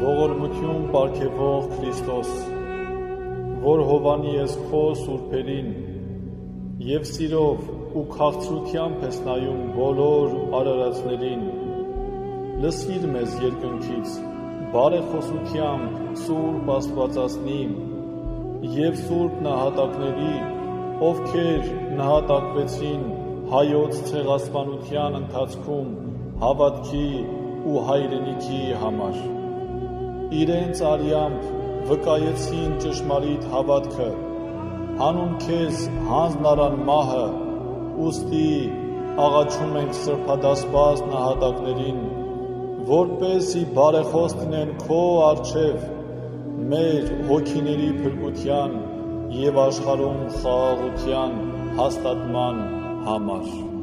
Ողորմություն պարգևող Քրիստոս, որ հովանի ես քո սուրբերին և սիրով ու քաղցրությամբ ես նայում բոլոր արարածներին, լսիր մեզ երկնքից, բարեխոսությամբ սուրբ Աստվածածնի և սուրբ նահատակների, ովքեր նահատակվեցին հայոց ցեղասպանության ընթացքում հավատքի ու հայրենիքի համար։ Իրենց արյամբ վկայեցին ճշմարիտ հավատքը, հանուն քեզ հանձն առան մահը, ուստի աղաչում ենք սրբադասպաս նահատակներին, որպեսզի բարեխոս լինեն քո առջև մեր հոգիների փրկության և աշխարհում խաղաղության հաստատման համար։